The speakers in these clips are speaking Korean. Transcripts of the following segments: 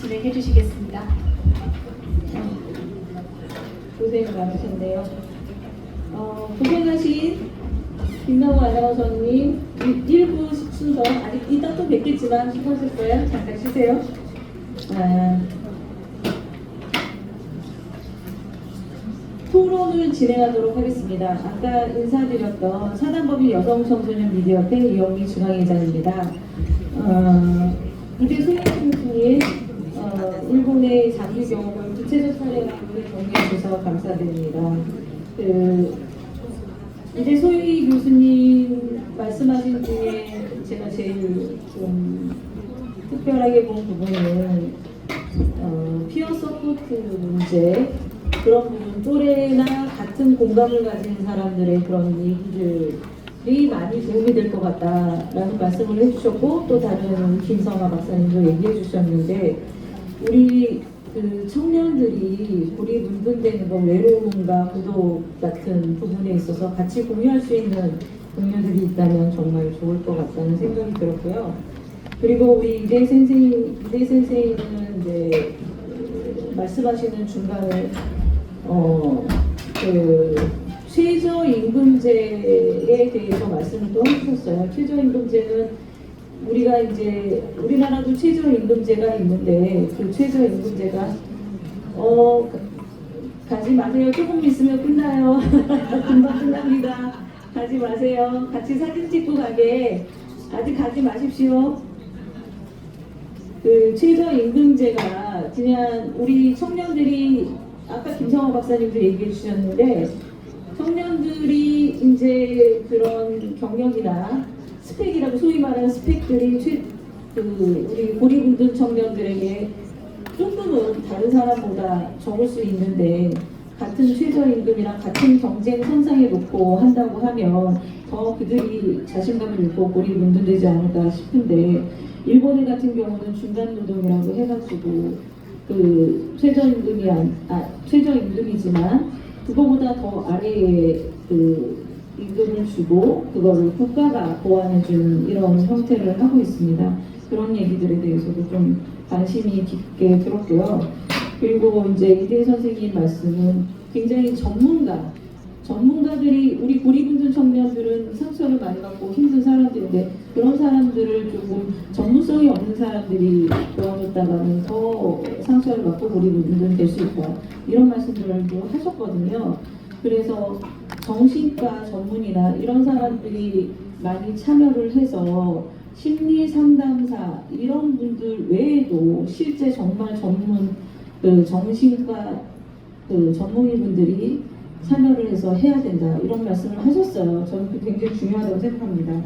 진행해 주시겠습니다. 고생 많으셨네요. 고생하신 김나우 아나운서님 1부 순서 아직 이따 또 뵙겠지만 수고하셨어요. 잠깐 쉬세요. 토론을 진행하도록 하겠습니다. 아까 인사드렸던 사단법인 여성청소년 미디어협회 이영미 중앙회장입니다. 이제 소영 교수님 일본의 장기 경험을 구체적 사례로 공유해 주셔서 감사드립니다. 이제 소희 교수님 말씀하신 중에 제가 제일 좀 특별하게 본 부분은 피어 서포트 문제, 그런 부분, 또래나 같은 공감을 가진 사람들의 그런 얘기들이 많이 도움이 될 것 같다라는 말씀을 해주셨고, 또 다른 김성아 박사님도 얘기해 주셨는데, 우리 그 청년들이 고립운동되는 거, 외로움과孤独 같은 부분에 있어서 같이 공유할 수 있는 동료들이 있다면 정말 좋을 것 같다는 생각이 들었고요. 그리고 우리 이대 선생님은 이제 말씀하시는 중간에 그 최저임금제에 대해서 말씀을 또 해주셨어요. 최저임금제는 우리가 이제 우리나라도 최저임금제가 있는데 그 최저임금제가 가지 마세요. 조금 있으면 끝나요. 금방 끝납니다. 가지 마세요. 같이 사진 찍고 가게. 아직 가지 마십시오. 그 최저임금제가 그냥 우리 청년들이 아까 김성호 박사님도 얘기해 주셨는데, 청년들이 이제 그런 경력이나 스펙이라고 소위 말하는 스펙들이 우리 고립운동 청년들에게 조금은 다른 사람보다 적을 수 있는데, 같은 최저임금이랑 같은 경쟁 선상에 놓고 한다고 하면 더 그들이 자신감을 잃고 고립운동되지 않을까 싶은데, 일본의 같은 경우는 중간노동이라고 해가지고 그 최저임금이지만 그거보다 더 아래에 그 임금을 주고 그거를 국가가 보완해주는 이런 형태를 하고 있습니다. 그런 얘기들에 대해서도 좀 관심이 깊게 들었고요. 그리고 이제 이대 선생님 말씀은 굉장히 전문가들이 우리 고립운동 청년들은 상처를 많이 받고 힘든 사람들인데, 그런 사람들을 조금 전문성이 없는 사람들이 도와줬다가는 더 상처를 받고 고립운동 될 수 있다, 이런 말씀들도 하셨거든요. 그래서 정신과 전문이나 이런 사람들이 많이 참여를 해서 심리 상담사 이런 분들 외에도 실제 정말 전문 정신과 전문의분들이 참여를 해서 해야 된다, 이런 말씀을 하셨어요. 저는 그게 굉장히 중요하다고 생각합니다.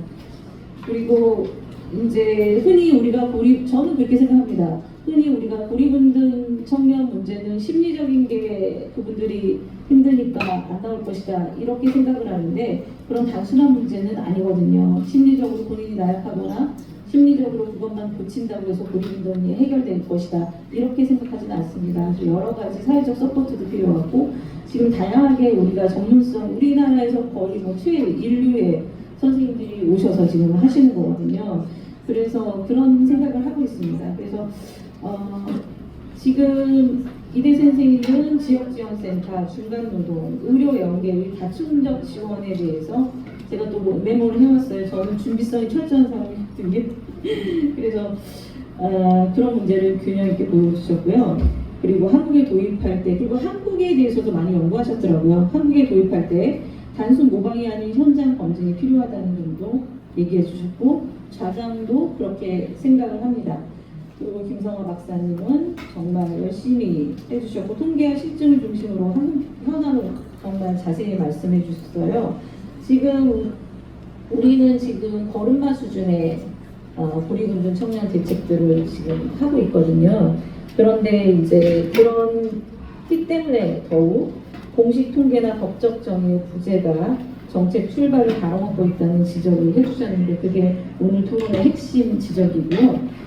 그리고 이제 흔히 우리가 저는 그렇게 생각합니다. 흔히 우리가 고립운동 청년 문제는 심리적인 게 그분들이 힘드니까 안 나올 것이다, 이렇게 생각을 하는데, 그런 단순한 문제는 아니거든요. 심리적으로 본인이 나약하거나 심리적으로 그것만 고친다고 해서 고립운동이 해결될 것이다, 이렇게 생각하지는 않습니다. 여러 가지 사회적 서포트도 필요하고, 지금 다양하게 우리가 전문성, 우리나라에서 거의 뭐 최인류의 선생님들이 오셔서 지금 하시는 거거든요. 그래서 그런 생각을 하고 있습니다. 그래서 지금 이대 선생님은 지역지원센터, 중간노동, 의료연계, 다중적 지원에 대해서 제가 또 메모를 해왔어요. 저는 준비성이 철저한 사람이거든요. 그래서 그런 문제를 균형 있게 보여주셨고요. 그리고 한국에 도입할 때, 그리고 한국에 대해서도 많이 연구하셨더라고요. 한국에 도입할 때 단순 모방이 아닌 현장 검증이 필요하다는 점도 얘기해 주셨고, 좌장도 그렇게 생각을 합니다. 그리고 김성아 박사님은 정말 열심히 해주셨고, 통계와 실증을 중심으로 현안을 정말 자세히 말씀해 주셨어요. 지금 우리는 지금 걸음마 수준의 고립운동 청년 대책들을 지금 하고 있거든요. 그런데 이제 그런 티 때문에 더욱 공식 통계나 법적 정의 부재가 정책 출발을 가로막고 있다는 지적을 해주셨는데, 그게 오늘 토론의 핵심 지적이고요.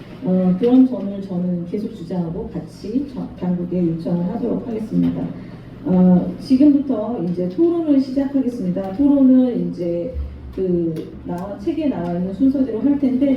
그런 점을 저는 계속 주장하고 같이 당국에 요청을 하도록 하겠습니다. 지금부터 이제 토론을 시작하겠습니다. 토론은 이제 책에 나와 있는 순서대로 할 텐데,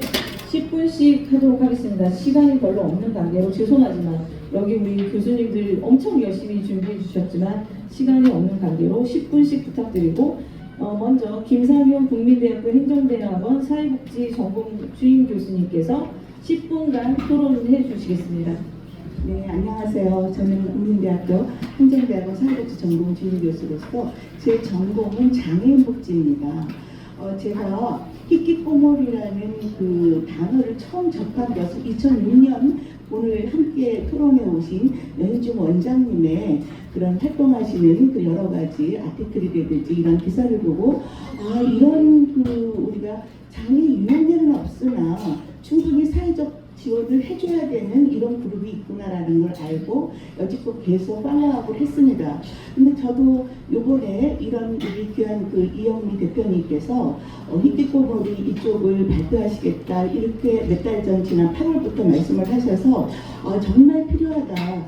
10분씩 하도록 하겠습니다. 시간이 별로 없는 관계로 죄송하지만 여기 우리 교수님들 엄청 열심히 준비해 주셨지만 시간이 없는 관계로 10분씩 부탁드리고 먼저 김상현 국민대학교 행정대학원 사회복지 전공 주임 교수님께서 10분간 토론해 주시겠습니다. 네, 안녕하세요. 저는 국민대학교 행정대학원 사회복지 전공 주임 교수로서 제 전공은 장애인복지입니다. 제가 히키코모리라는 그 단어를 처음 접한 것은 2006년 오늘 함께 토론에 오신 연희중 원장님의 그런 활동하시는 그 여러 가지 아티클이라든지 이런 기사를 보고 이런 그 우리가 장애 유형에는 없으나 충분히 사회적 지원을 해줘야 되는 이런 그룹이 있구나라는 걸 알고 여지껏 계속 팔로우업을 했습니다. 근데 저도 요번에 이런 우리 귀한 그 이영미 대표님께서 히키코모리 이쪽을 발표하시겠다 이렇게 몇 달 전 지난 8월부터 말씀을 하셔서 정말 필요하다.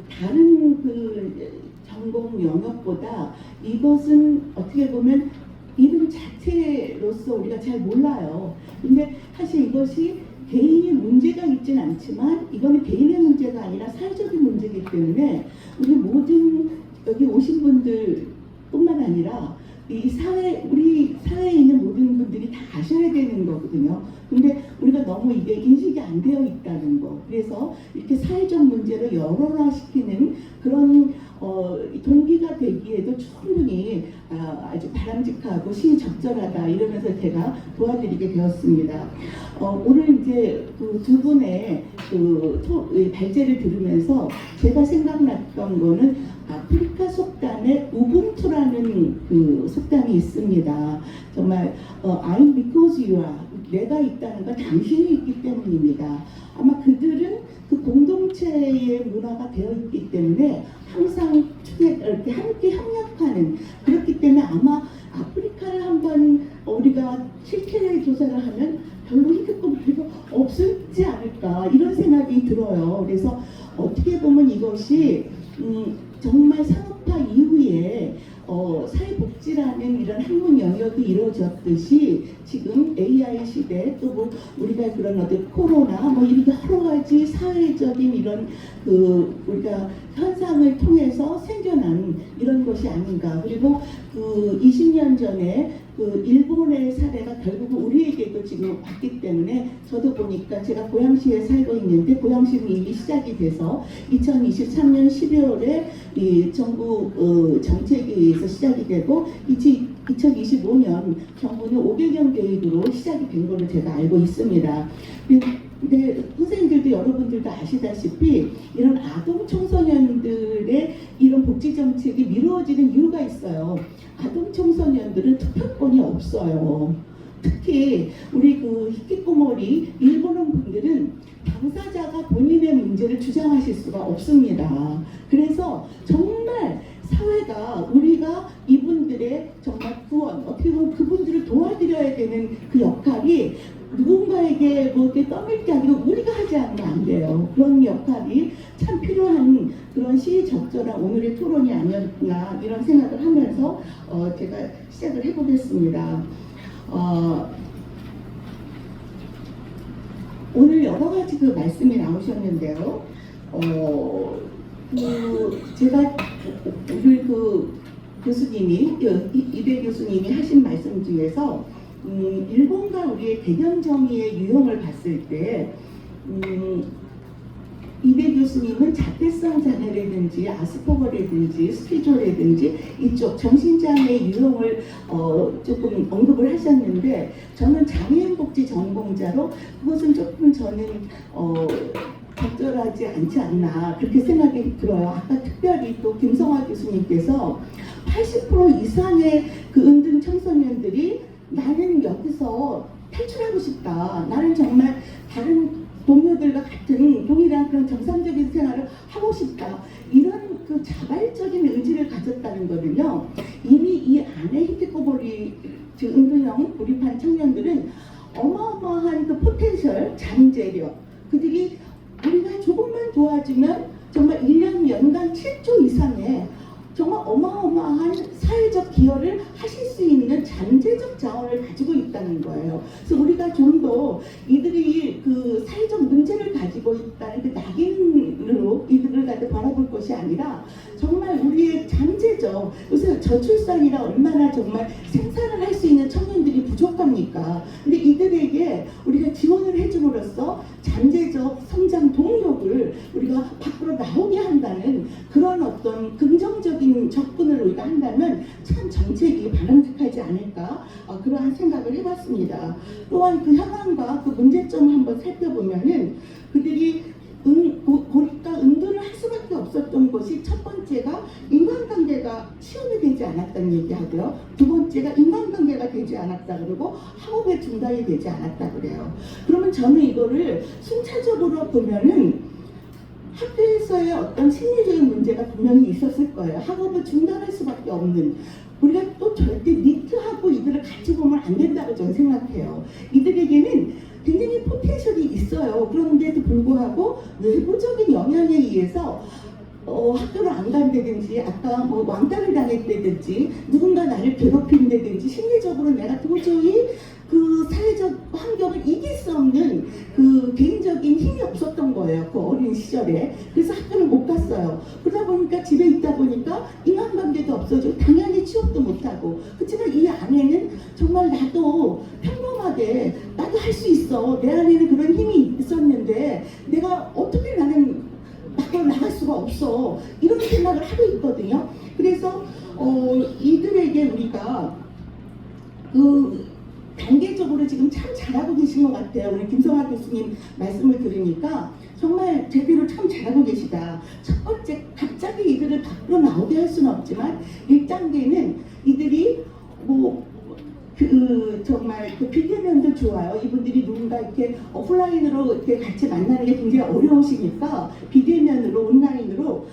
다른 그 전공 영역보다 이것은 어떻게 보면 이름 자체로서 우리가 잘 몰라요. 근데 사실 이것이 개인의 문제가 있진 않지만 이거는 개인의 문제가 아니라 사회적인 문제이기 때문에 우리 모든 여기 오신 분들뿐만 아니라 우리 사회에 있는 모든 분들이 다 아셔야 되는 거거든요. 근데 우리가 너무 이게 인식이 안 되어 있다는 거. 그래서 이렇게 사회적 문제를 열어라시키는 그런 동기가 되기에도 충분히 아주 바람직하고 시적절하다 이러면서 제가 도와드리게 되었습니다. 오늘 이제 그 두 분의 발제를 들으면서 제가 생각났던 거는 아프리카 속담에 우분투라는 그 속담이 있습니다. 정말 I'm because you are, 내가 있다는 건 당신이 있기 때문입니다. 아마 그들은 그 공동체의 문화가 되어 있기 때문에 항상 이렇게 함께 협력하는, 그렇기 때문에 아마 아프리카를 한번 우리가 실태 조사를 하면 별로 히키코모리가 없지 않을까 이런 생각이 들어요. 그래서 어떻게 보면 이것이 정말 산업화 이후에 사회복지라는 이런 학문 영역이 이루어졌듯이 지금 AI 시대 또 뭐 우리가 그런 어떤 코로나 뭐 이렇게 여러 가지 사회적인 이런 그 우리가 현상을 통해서 생겨난 이런 것이 아닌가. 그리고 그 20년 전에 그 일본의 사례가 결국은 우리에게도 지금 왔기 때문에 저도 보니까 제가 고양시에 살고 있는데 고양시는 이미 시작이 돼서 2023년 12월에 이 정부 정책에 의해서 시작이 되고 2025년 정부는 5개년 계획으로 시작이 된 걸로 제가 알고 있습니다. 근데 선생님들도 여러분들도 아시다시피 이런 아동 청소년들의 이런 복지 정책이 미루어지는 이유가 있어요. 아동 청소년들은 투표권이 없어요. 특히 우리 그 히키코모리 일본어 분들은 당사자가 본인의 문제를 주장하실 수가 없습니다. 그래서 정말 사회가 우리가 이분들의 정말 구원, 어떻게 보면 그분들을 도와드려야 되는 그 역할이 누군가에게 뭐 이렇게 떠밀게 아니고 우리가 하지 않으면 안 돼요. 그런 역할이 참 필요한 그런 시의적절한 오늘의 토론이 아니었나 이런 생각을 하면서 제가 시작을 해보겠습니다. 오늘 여러 가지 그 말씀이 나오셨는데요. 제가 우리 그 교수님이 이대 교수님이 하신 말씀 중에서 일본과 우리의 개념 정의의 유형을 봤을 때 이대 교수님은 자폐성 장애라든지 아스퍼거라든지 스키조라든지 이쪽 정신장애 유형을 조금 언급을 하셨는데 저는 장애인복지 전공자로 그것은 조금 저는 적절하지 않지 않나 그렇게 생각이 들어요. 아까 특별히 또 김성화 교수님께서 80% 이상의 그 은둔 청소년들이 나는 여기서 탈출하고 싶다. 나는 정말 다른 동료들과 같은 동일한 그런 정상적인 생활을 하고 싶다. 이런 그 자발적인 의지를 가졌다는 거는요. 이미 이 안에 히키코모리 은둔형 고립한 청년들은 어마어마한 그 포텐셜, 잠재력, 그들이 우리가 조금만 도와주면 정말 1년 연간 7조 이상의 정말 어마어마한 사회적 기여를 하실 수 있는 잠재적 자원을 가지고 있다는 거예요. 그래서 우리가 좀 더 이들이 그 사회적 문제를 가지고 있다는 그 낙인으로 이들을 갖다 바라볼 것이 아니라 정말 우리의 잠재적, 요새 저출산이라 얼마나 정말 생산을 할 수 있는 청년들이 부족합니까? 근데 이들에게 우리가 지원을 해줌으로써 잠재적 성장 동력을 우리가 밖으로 나오게 한다는 그런 어떤 긍정적인 접근을 우리가 한다면 참 정책이 바람직하지 않을까, 그러한 생각을 해봤습니다. 또한 그 현황과 그 문제점을 한번 살펴보면은 그들이 고립과 응도를 할 수밖에 없었던 것이, 첫 번째가 인간관계가 취업이 되지 않았다는 얘기하고요. 두 번째가 인간관계가 되지 않았다 그러고 학업의 중단이 되지 않았다 그래요. 그러면 저는 이거를 순차적으로 보면은 학교에서의 어떤 심리적인 문제가 분명히 있었을 거예요. 학업을 중단할 수밖에 없는. 우리가 또 절대 니트하고 이들을 같이 보면 안 된다고 저는 생각해요. 이들에게는 굉장히 포텐셜이 있어요. 그런데도 불구하고 외부적인 영향에 의해서 학교를 안 간다든지, 아까 뭐 왕따를 당했다든지, 누군가 나를 괴롭힌다든지, 심리적으로 내가 도저히 그 사회적 환경을 이길 수 없는 그 개인적인 힘이 없었던 거예요. 그 어린 시절에. 그래서 학교를 못 갔어요. 그러다 보니까 집에 있다 보니까 인간관계도 없어지고 당연히 취업도 못하고. 그렇지만 이 안에는 정말 나도 평범하게 나도 할 수 있어. 내 안에는 그런 힘이 있었는데 내가 어떻게 나는 밖으로 나갈 수가 없어. 이런 생각을 하고 있거든요. 그래서 이들에게 우리가 단계적으로 지금 참 잘하고 계신 것 같아요. 우리 김성화 교수님 말씀을 들으니까 정말 제대로 참 잘하고 계시다. 첫 번째, 갑자기 이들을 밖으로 나오게 할 수는 없지만 1단계는 이들이 정말 그 비대면도 좋아요. 이분들이 누군가 이렇게 오프라인으로 이렇게 같이 만나는 게 굉장히 어려우시니까 비대면으로, 온라인으로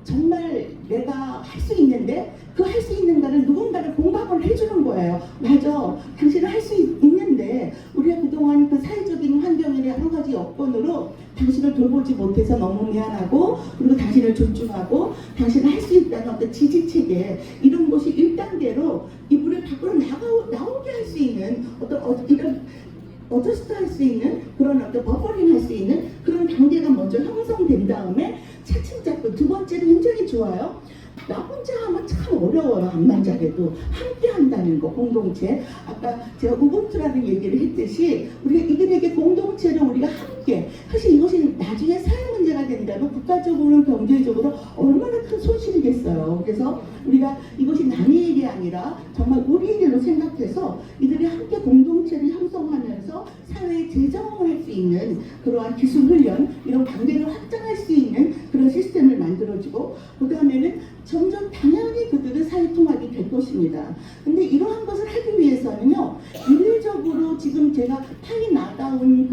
정말 내가 할 수 있는데 그 할 수 있는 거를 누군가를 공감을 해주는 거예요. 맞아, 당신은 할 수 있는데 우리가 그동안 그 사회적인 환경의 한 가지 여건으로 당신을 돌보지 못해서 너무 미안하고, 그리고 당신을 존중하고 당신은 할 수 있다는 어떤 지지체계, 이런 것이 1단계로 이분을 밖으로 나오게 할 수 있는 이런 어저스트 할 수 있는 그런 어떤 버퍼링 할 수 있는 그런 단계가 먼저 형성된 다음에 차츰차츰 두 번째는 굉장히 좋아요. 나 혼자 하면 참 어려워요. 암만 잘해도 함께 한다는 거, 공동체. 아까 제가 우분투라는 얘기를 했듯이 우리가 이들에게 공동체를 우리가 함께, 사실 이것이 나중에 사회 문제가 된다면 국가적으로 경제적으로 얼마나 큰 손실이겠어요. 그래서 우리가 이것이 남의 일이 아니라 정말 우리 일로 생각해서 이들이 함께 공동체를 형성하면서 사회에 재정을 할 수 있는 그러한 기술 훈련, 이런 관계를 확장할 수 있는 그런 시스템을 만들어주고, 그 다음에는 점점 당연히 그들은 사회통합이 될 것입니다. 근데 이러한 것을 하기 위해서는요, 일률적으로 지금 제가 파이 나다운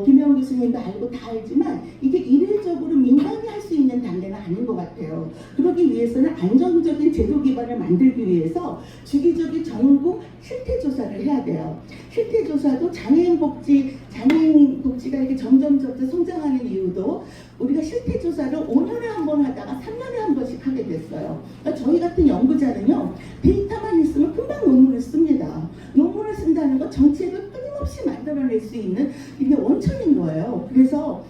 김영 교수님도 알고 다 알지만 이게 일률적으로 민간이 할 수 있는 단계는 아닌 것 같아요. 그러기 위해서는 안정적인 제도 기반을 만들기 위해서 주기적인 전국 실태조사를 해야 돼요. 실태조사도 장애인 복지가 이렇게 점점 성장하는 이유도 우리가 실태조사를 5년에 한 번 하다가 3년에 한 번씩 하게 됐어요. 그러니까 저희 같은 연구자는요, 데이터만 있으면 금방 논문을 씁니다. 논문을 쓴다는 건 정책을 끊임없이 만들어낼 수 있는 이게 원천인 거예요. 그래서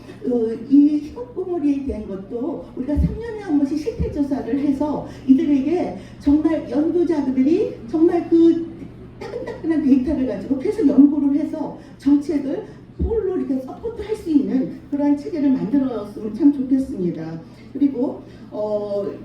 이 희곡고물이에 대한 것도 우리가 3년에 한 번씩 실태조사를 해서 이들에게 정말 연구자들이 정말 그 따끈따끈한 데이터를 가지고 계속 연구를 해서 정책을 홀로 이렇게 서포트 할 수 있는 그러한 체계를 만들었으면 참 좋겠습니다. 그리고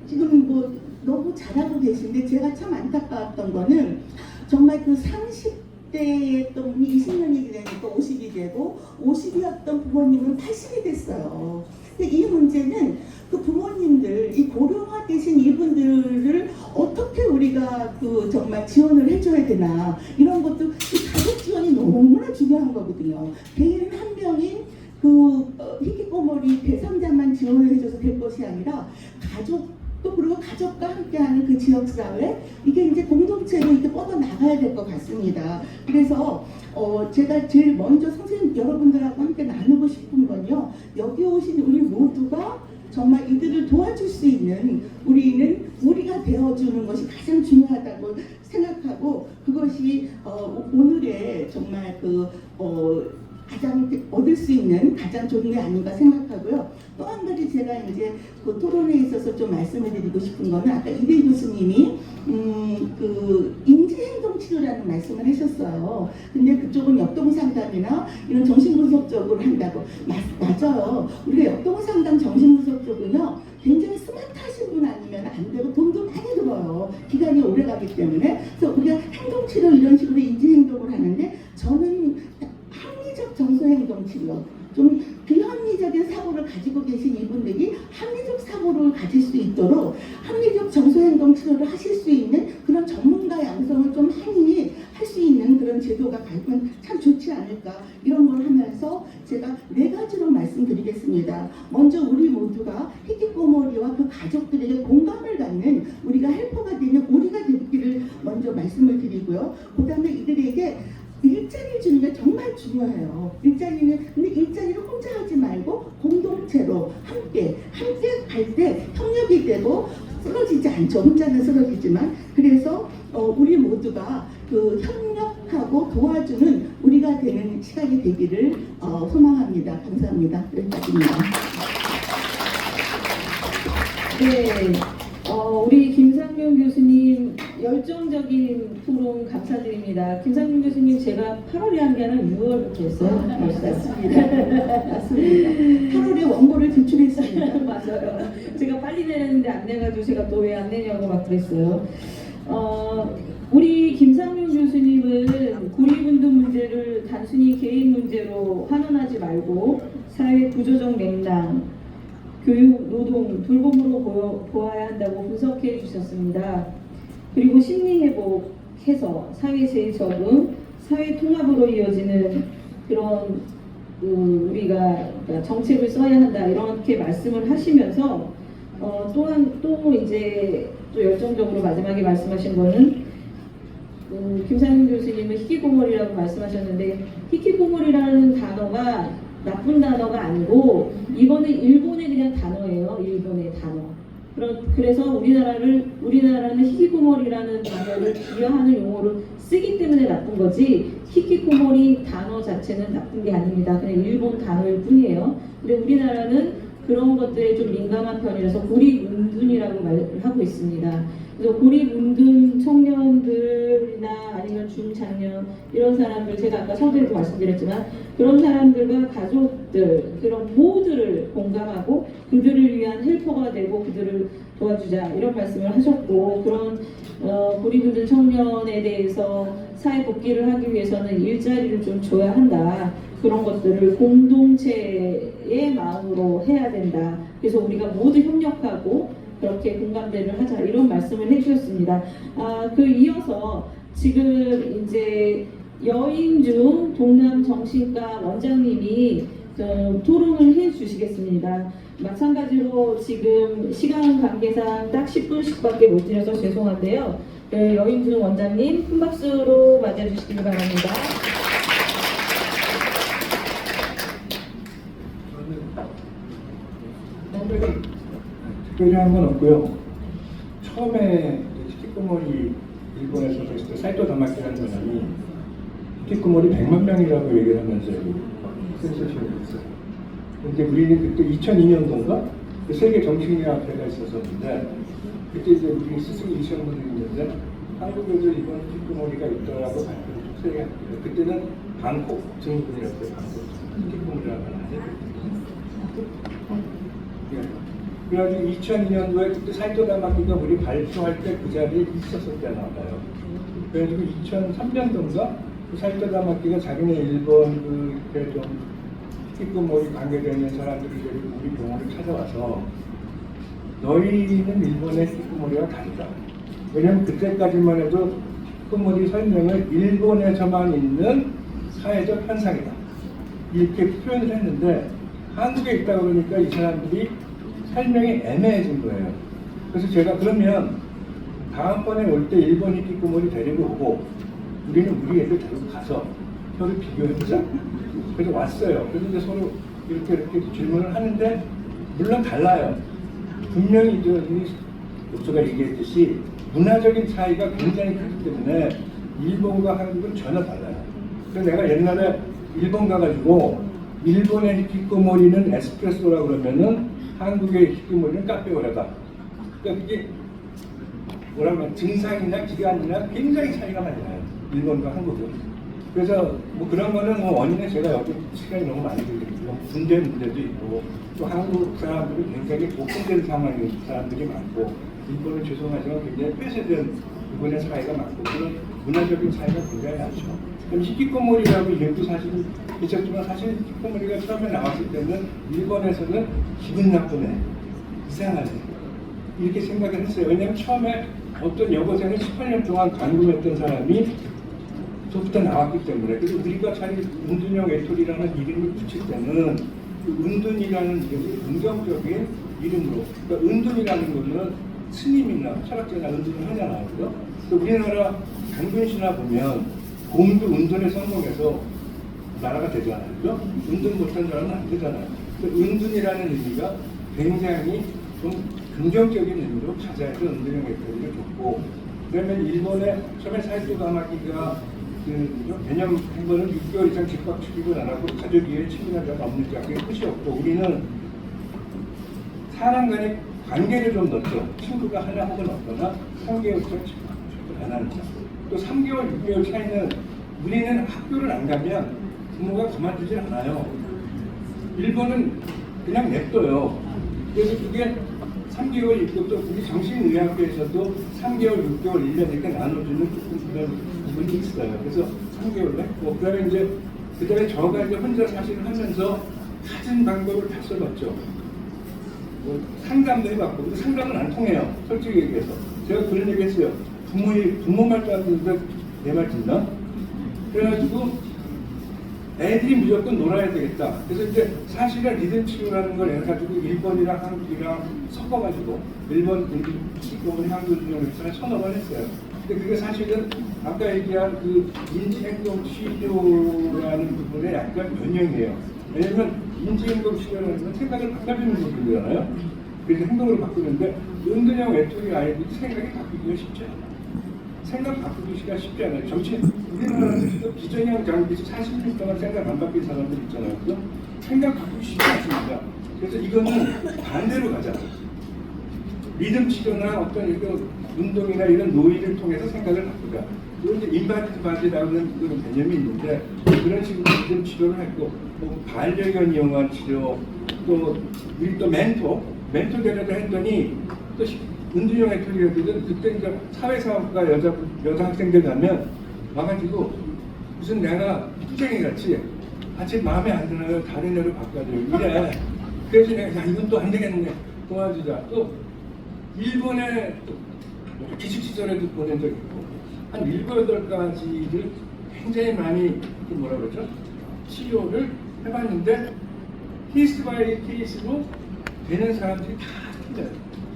지금 너무 잘하고 계신데 제가 참 안타까웠던 거는 정말 그 30대에 또 20년이 되니까 50이 되고 50이었던 부모님은 80이 됐어요. 근데 이 문제는 그 부모님들, 이 고령화되신 이분들을 어떻게 우리가 정말 지원을 해줘야 되나, 이런 것도 이 가족 지원이 너무나 중요한 거거든요. 개인 한 명인 희귀꼬머리 대상자만 지원을 해줘서 될 것이 아니라 가족도, 그리고 가족과 함께하는 그 지역사회, 이게 이제 공동체로 이렇게 뻗어 나가야 될 것 같습니다. 그래서 제가 제일 먼저 선생님 여러분들하고 함께 나누고 싶은 건요, 여기 오신 우리 모두가 정말 이들을 도와줄 수 있는 우리가 되어주는 것이 가장 중요하다고 생각하고 그것이 오늘의 정말 가장 얻을 수 있는 가장 좋은 게 아닌가 생각하고요. 또 한 가지 제가 이제 그 토론에 있어서 좀 말씀을 드리고 싶은 거는 아까 이대 교수님이 그 인지행동 치료라는 말씀을 하셨어요. 근데 그쪽은 역동상담이나 이런 정신분석 쪽으로 한다고. 맞아요. 우리가 역동상담 정신분석 쪽은요 굉장히 스마트하신 분 아니면 안 되고 돈도 많이 들어요. 기간이 오래 가기 때문에. 그래서 우리가 행동치료 이런 식으로 인지행동을 하는데 저는 합리적 정서행동치료, 좀 비합리적인 사고를 가지고 계신 이분들이 합리적 사고를 가질 수 있도록 합리적 정서행동치료를 하실 수 있는 그런 전문가 양성을 좀 많이 할 수 있는 그런 제도가 가면 참 좋지 않을까, 이런 걸 하면서 제가 4가지로 말씀드리겠습니다. 먼저 우리 모두가 히키코모리와 그 가족들에게 공감을 갖는 우리가 헬퍼가 되는 우리가 되기를 먼저 말씀을 드리고요. 그 다음에 이들에게 일자리를 주는 게 정말 중요해요. 근데 일자리를 혼자 하지 말고 공동체로 함께 갈 때 협력이 되고 쓰러지지 않죠. 혼자는 쓰러지지만. 그래서 우리 모두가 그 협력하고 도와주는 우리가 되는 시간이 되기를 소망합니다. 감사합니다. 여기까지입니다. 네, 우리 김상윤 교수님 열정적인 토론 감사드립니다. 김상윤 교수님 제가 8월에 한 게 아니라 6월부터 했어요. 맞습니다. 8월에 원고를 제출했습니다. 맞아요. 제가 빨리 내는데 안 내가지고 제가 또 왜 안 내냐고 막 그랬어요. 우리 김상윤 교수님은 고립운동 문제를 단순히 개인 문제로 환원하지 말고 사회 구조적 맥락, 교육, 노동, 돌봄으로 보아야 한다고 분석해 주셨습니다. 그리고 심리회복해서 사회 재적응, 사회 통합으로 이어지는 그런 우리가 정책을 써야 한다 이렇게 말씀을 하시면서 또 이제 또 열정적으로 마지막에 말씀하신 거는 김상윤 교수님은 히키코모리라고 말씀하셨는데 리라는 단어가 나쁜 단어가 아니고 이거는 일본의 그냥 단어예요. 일본의 단어. 그래서 우리나라는 히키코모리라는 단어를 비하하는 용어를 쓰기 때문에 나쁜 거지 히키코모리 단어 자체는 나쁜 게 아닙니다. 그냥 일본 단어일 뿐이에요. 근데 우리나라는 그런 것들에 좀 민감한 편이라서 고립운둔이라고 말을 하고 있습니다. 그래서 고립운둔 청년들이나 아니면 중장년 이런 사람들, 제가 아까 서두에도 말씀드렸지만 그런 사람들과 가족들 그런 모두를 공감하고 그들을 위한 헬퍼가 되고 그들을 도와주자 이런 말씀을 하셨고, 그런 고립운둔 청년에 대해서 사회 복귀를 하기 위해서는 일자리를 좀 줘야 한다. 그런 것들을 공동체의 마음으로 해야 된다. 그래서 우리가 모두 협력하고 그렇게 공감대를 하자 이런 말씀을 해주셨습니다. 이어서 지금 이제 여인중 동남정신과 원장님이 토론을 해주시겠습니다. 마찬가지로 지금 시간 관계상 딱 10분씩밖에 못 드려서 죄송한데요. 여인중 원장님 큰 박수로 맞아주시기 바랍니다. 특별히 한 건 없고요. 처음에 히키코모리 일본에서 됐을 때 사이토 다마키라는 사람이 히키코모리 100만 명이라고 얘기를 하면서 센서싱을 했어요. 근데 우리는 그때 2002년도인가 세계 정신의학회가 있었는데 그때 이제 우리 스승이 이시영 분이 있는데 한국에도 이번 히키코모리가 있더라고 발표를 세계 그때는 방콕 증후군이었어요. 방콕 히키코모리라고 하는데. 그래가지고 2002년도에 그때 사이토 다마키가 우리 발표할 때 그 자리에 있었었잖아 봐요. 그래가지고 2003년도인가 그 사이토 다마키가 자기네 일본 좀 히키코모리 관계되는 사람들을 데리고 우리 병원을 찾아와서 너희는 일본의 히키코모리와 다르다. 왜냐면 그때까지만 해도 히키코모리 설명을 일본에서만 있는 사회적 현상이다. 이렇게 표현을 했는데 한국에 있다 그러니까 이 사람들이 설명이 애매해진 거예요. 그래서 제가 그러면 다음번에 올 때 일본 히키코모리 데리고 오고 우리는 우리 애들 데리고 가서 서로 비교해보자. 그래서 왔어요. 그래서 이제 서로 이렇게 질문을 하는데 물론 달라요. 분명히 독서가 얘기했듯이 문화적인 차이가 굉장히 크기 때문에 일본과 한국은 전혀 달라요. 그래서 내가 옛날에 일본 가가지고 일본의 히키코모리는 에스프레소라 그러면은 한국의 히키코모리는 카페오레다. 그러니까 그게 뭐라고 하면 증상이나 기간이나 굉장히 차이가 많이 나요. 일본과 한국은. 그래서 뭐 그런 거는 뭐 원인은 제가 여기 시간이 너무 많이 들거든요. 군대 문제도 있고 또 한국 사람들은 굉장히 복잡된 상황인 사람들이 많고 일본은 죄송하지만 굉장히 폐쇄된 부분의 차이가 많고 그런 문화적인 차이가 굉장히 많죠. 그럼 히키코모리라고 이름도 사실은 있었지만 사실 히키코모리가 처음에 나왔을 때는 일본에서는 기분 나쁘네, 이상하네 이렇게 생각을 했어요. 왜냐하면 처음에 어떤 여고생을 18년 동안 감금했던 사람이 저부터 나왔기 때문에. 그래서 우리가 차라리 은둔형 외톨이라는 이름을 붙일 때는 그 은둔이라는 이름이 긍정적인 이름으로, 그러니까 은둔이라는 거는 스님이나 철학자나 은둔을 하잖아요. 그죠? 우리나라 강균시나 보면 곰도 은둔에 성공해서 나라가 되잖아요. 그죠? 은둔 못한 사람은 안 되잖아요. 은둔이라는 의미가 굉장히 좀 긍정적인 의미로 가자해서 은둔형 외톨이를 줬고, 그러면 일본의 처음에 사이토 가마키가 개념 행보는 6개월 이상 집합 출입을 안 하고 가족 이외에 친밀한 자가 없는 자, 그게 끝이었고, 우리는 사람 간의 관계를 좀 넣죠. 친구가 하나 혹은 없거나 3개월 이상 집합 출입을 안 하는 자. 또 3개월, 6개월 차이는 우리는 학교를 안 가면 부모가 그만두질 않아요. 일본은 그냥 냅둬요. 그래서 그게 3개월 있고 또 우리 정신의학교에서도 3개월, 6개월, 1년 이렇게 나눠주는 조금 그런 부분이 있어요. 그래서 3개월 했고, 그 다음에 이제 그 다음에 저가 이제 혼자 사실을 하면서 가진 방법을 다 써봤죠. 뭐 상담도 해봤고, 근데 상담은 안 통해요. 솔직히 얘기해서. 제가 그런 얘기 했어요. 부모 말도 안 듣는데 내 말 듣나? 그래가지고 애들이 무조건 놀아야 되겠다. 그래서 이제 사실은 리듬 치료라는 걸 해가지고 일본이랑 한국이랑 섞어가지고 일본 리듬 한국 리듬을 서너 번 했어요. 근데 그게 사실은 아까 얘기한 그 인지행동 치료라는 부분에 약간 변형이에요. 왜냐면 인지행동 치료라는 건 생각을 바꿔주는 부분이잖아요. 그래서 행동을 바꾸는데 은둔형 외톨이 아이들이 생각이 바뀌기가 쉽지 않아요. 생각 바꾸기가 쉽지 않아요. 정치 우리나라에서도 비전형 장비에서 40년 동안 생각 안 바뀐 사람들 있잖아요. 그죠? 생각 바꾸기 쉽지 않습니다. 그래서 이거는 반대로 가자. 리듬 치료나 어떤 이런 운동이나 이런 노이를 통해서 생각을 바꾸자. 그런 이제 인바디라는 그런 개념이 있는데 그런 식으로 리듬 치료를 했고, 뭐 반려견 이용한 치료, 또 우리 또 멘토 데려다 했더니 또 은둔형 외톨이들은 그때 이제 사회사업가 여자 학생들 가면 와가지고 무슨 내가 투쟁이 같이 아직 마음에 안 들어요. 다른 애로 바꿔줘요. 이래. 그래서 내가 야 이건 또 안 되겠네. 도와주자. 또 일본에 기숙시설에도 보낸 적 있고 한 7, 8가지를 굉장히 많이 그 뭐라 그러죠? 치료를 해봤는데 케이스 바이 케이스로 되는 사람들이 다 틀려요.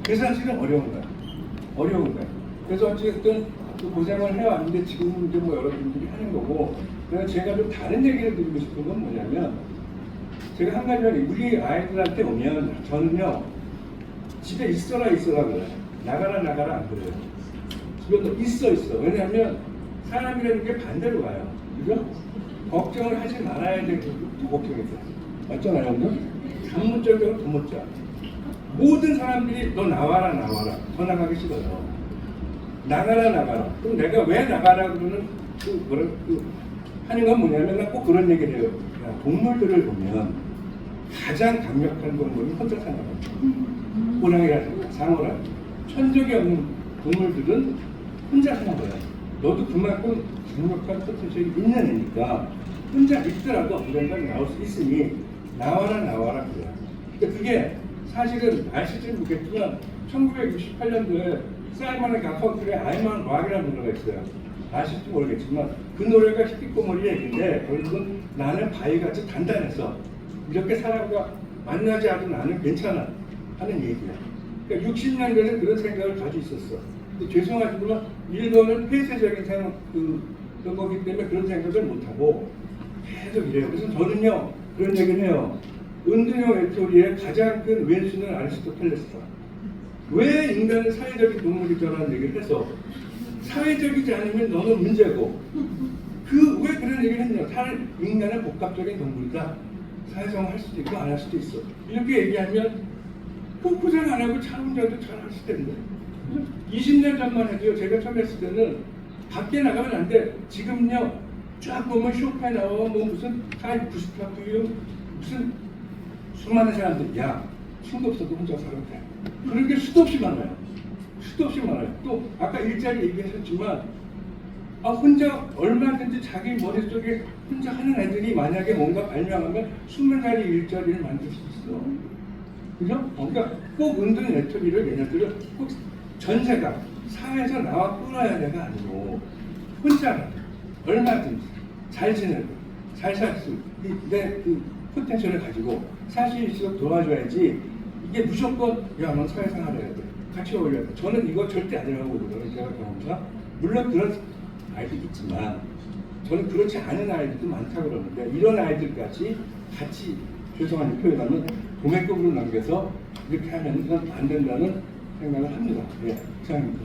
그래서 사실은 어려운 거야. 그래서 어쨌든 그 고생을 해왔는데 지금 이제 뭐 여러분들이 하는 거고, 그래서 제가 좀 다른 얘기를 드리고 싶은 건 뭐냐면, 제가 한 가지는 우리 아이들한테 오면 저는요 집에 있어라 그래요. 나가라 안 그래요. 집에 있어. 왜냐하면 사람이라는 게 반대로 가요. 그죠? 걱정을 하지 말아야 되는 더 걱정이 있어요. 맞잖아요. 전문적으로 더 못자. 모든 사람들이 너 나와라 더 나가기 싫어요. 나가라. 그럼 내가 왜 나가라 그러는 하는 건 뭐냐면 나 꼭 그런 얘기를 해요. 야, 동물들을 보면 가장 강력한 동물은 혼자 사는 거예요. 호랑이라든가 상어라든가 천적이 없는 동물들은 혼자 사는 거예요. 너도 그만큼 강력한 포텐셜이 있는 애니까 혼자 있더라도 언젠가 나올 수 있으니 나와라 그래요. 근데 그게 사실은 아실지 모르겠지만 1968년도에 사이먼 가펑클의 I'm on Rock이라는 노래가 있어요. 아실지 모르겠지만 그 노래가 히키코모리 얘기인데 결국은 나는 바위같이 단단해서 이렇게 사람과 만나지 않은 나는 괜찮아 하는 얘기야. 그러니까 60년대에는 그런 생각을 가지고 있었어. 근데 죄송하지만 일본은 폐쇄적인 그런 거기 때문에 그런 생각을 못하고 계속 이래요. 그래서 저는요 그런 얘기를 해요. 은둔형 외톨이의 가장 큰 왼수는 아리스토텔레스다. 왜 인간은 사회적인 동물이다라는 얘기를 해서 사회적이지 않으면 너는 문제고 왜 그런 얘기를 했냐. 인간은 복합적인 동물이다. 사회생활 할 수도 있고 안 할 수도 있어. 이렇게 얘기하면 고생 안 하고 차 운전도 잘 하실 텐데 20년 전만 해도요. 제가 처음 했을 때는 밖에 나가면 안 돼. 지금요 쫙 보면 쇼펜하우어 뭐 무슨 카이 구스타프유 무슨 수많은 사람들 야 친구 없어도 혼자 살아도 돼. 그런 게 수도 없이 많아요. 수도 없이 많아요. 또 아까 일자리 얘기하셨지만 혼자 얼마든지 자기 머릿속에 혼자 하는 애들이 만약에 뭔가 발명하면 20자리 일자리를 만들 수 있어. 그죠? 그러니까 꼭 은둔 외톨이를 얘네들은 꼭 전세가 사회에서 나와 끌어야 돼가 아니고 혼자 얼마든지 잘 지내고 잘 살 수 내 그 포텐셜을 가지고 살 수 있도록 도와줘야지 이게 무조건 야넌 사회생활 해야 돼 같이 어울려야 돼. 저는 이거 절대 아니라고 그러거든요. 제가 경험상 물론 그런 아이들이 있지만 저는 그렇지 않은 아이들도 많다고 그러는데 이런 아이들까지 같이 죄송한 표현하면 도매급으로 남겨서 이렇게 하면 안 된다는 생각을 합니다. 예, 이상입니다.